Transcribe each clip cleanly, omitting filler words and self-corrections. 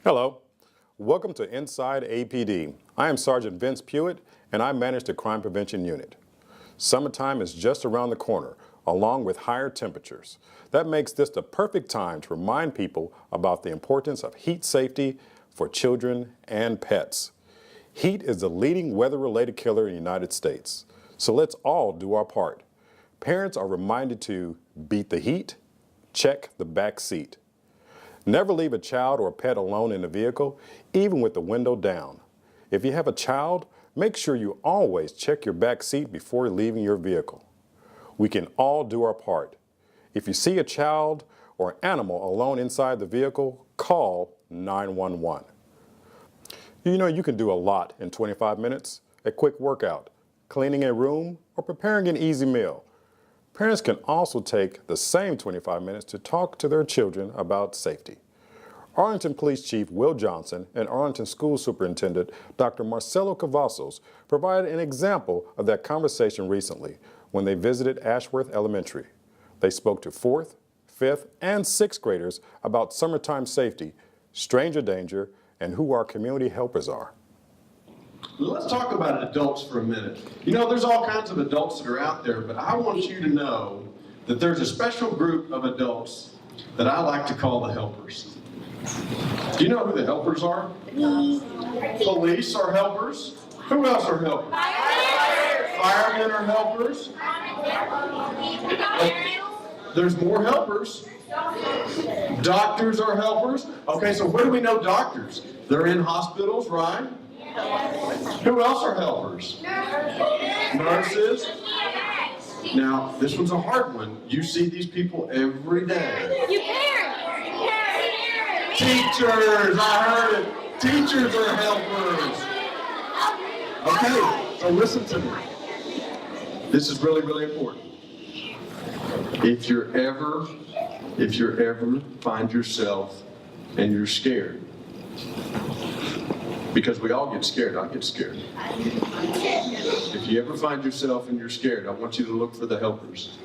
Hello, welcome to Inside APD. I am Sergeant Vince Pewitt and I manage the Crime Prevention Unit. Summertime is just around the corner, along with higher temperatures. That makes this the perfect time to remind people about the importance of heat safety for children and pets. Heat is the leading weather-related killer in the United States, so let's all do our part. Parents are reminded to beat the heat, check the back seat. Never leave a child or a pet alone in the vehicle, even with the window down. If you have a child, make sure you always check your back seat before leaving your vehicle. We can all do our part. If you see a child or animal alone inside the vehicle, call 911. You know you can do a lot in 25 minutes. A quick workout, cleaning a room, or preparing an easy meal. Parents can also take the same 25 minutes to talk to their children about safety. Arlington Police Chief Will Johnson and Arlington School Superintendent Dr. Marcelo Cavazos provided an example of that conversation recently when they visited Ashworth Elementary. They spoke to 4th, 5th, and 6th graders about summertime safety, stranger danger, and who our community helpers are. Let's talk about adults for a minute. You know, there's all kinds of adults that are out there, but I want you to know that there's a special group of adults that I like to call the helpers. Do you know who the helpers are? Police are helpers. Who else are helpers? Firemen are helpers. There's more helpers. Doctors are helpers. Okay, so where do we know doctors? They're in hospitals, right? Who else are helpers? Nurses. Now, this one's a hard one. You see these people every day. Teachers, I heard it. Teachers are helpers. Okay, so listen to me. This is really, really important. If you ever find yourself and you're scared, because we all get scared, I get scared. If you ever find yourself and you're scared, I want you to look for the helpers.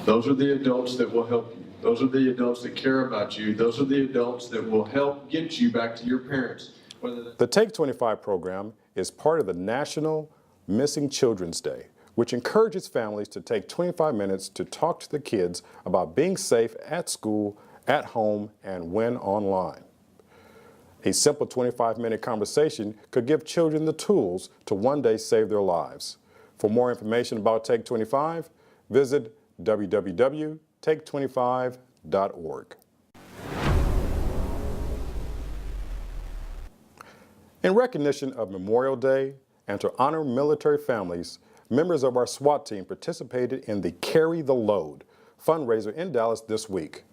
Those are the adults that will help you. Those are the adults that care about you. Those are the adults that will help get you back to your parents. The Take 25 program is part of the National Missing Children's Day, which encourages families to take 25 minutes to talk to the kids about being safe at school, at home, and when online. A simple 25-minute conversation could give children the tools to one day save their lives. For more information about Take 25, visit www.take25.org. In recognition of Memorial Day and to honor military families, members of our SWAT team participated in the Carry the Load fundraiser in Dallas this week.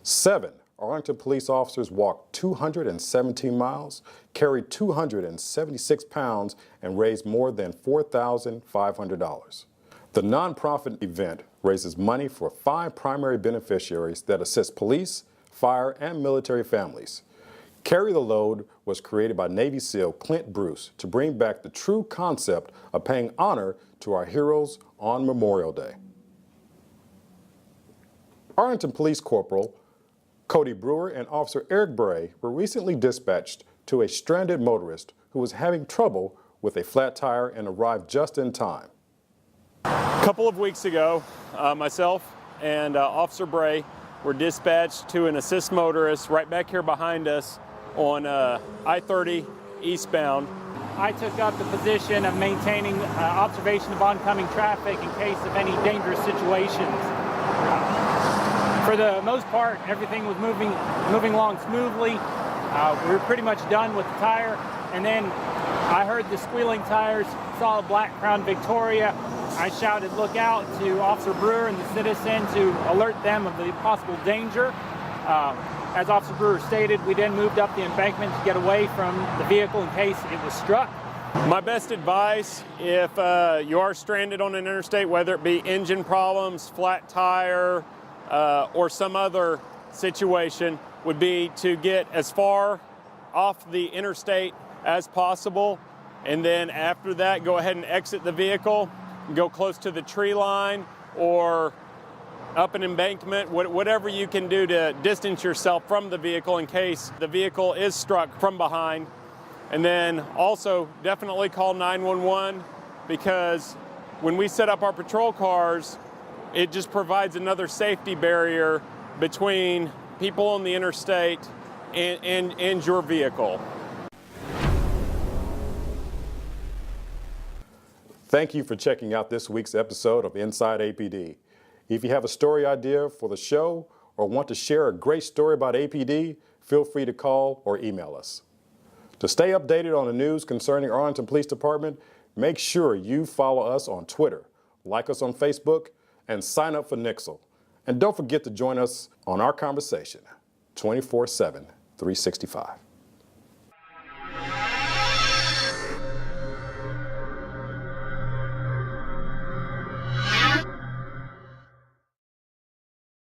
7 Arlington police officers walked 217 miles, carried 276 pounds, and raised more than $4,500. The nonprofit event raises money for 5 primary beneficiaries that assist police, fire, and military families. Carry the Load was created by Navy SEAL Clint Bruce to bring back the true concept of paying honor to our heroes on Memorial Day. Arlington Police Corporal Cody Brewer and Officer Eric Bray were recently dispatched to a stranded motorist who was having trouble with a flat tire and arrived just in time. A couple of weeks ago, myself and Officer Bray were dispatched to an assist motorist right back here behind us on I-30 eastbound. I took up the position of maintaining observation of oncoming traffic in case of any dangerous situations. For the most part, everything was moving along smoothly. We were pretty much done with the tire, and then I heard the squealing tires, saw a black Crown Victoria. I shouted, "Look out," to Officer Brewer and the citizen to alert them of the possible danger. As Officer Brewer stated, we then moved up the embankment to get away from the vehicle in case it was struck. My best advice, if you are stranded on an interstate, whether it be engine problems, flat tire, or some other situation, would be to get as far off the interstate as possible, and then after that go ahead and exit the vehicle, go close to the tree line or up an embankment, whatever you can do to distance yourself from the vehicle in case the vehicle is struck from behind. And then also definitely call 911, because when we set up our patrol cars, it just provides another safety barrier between people on the interstate and your vehicle. Thank you for checking out this week's episode of Inside APD. If you have a story idea for the show or want to share a great story about APD, feel free to call or email us. To stay updated on the news concerning Arlington Police Department, make sure you follow us on Twitter, like us on Facebook, and sign up for Nixle. And don't forget to join us on our conversation 24/7, 365.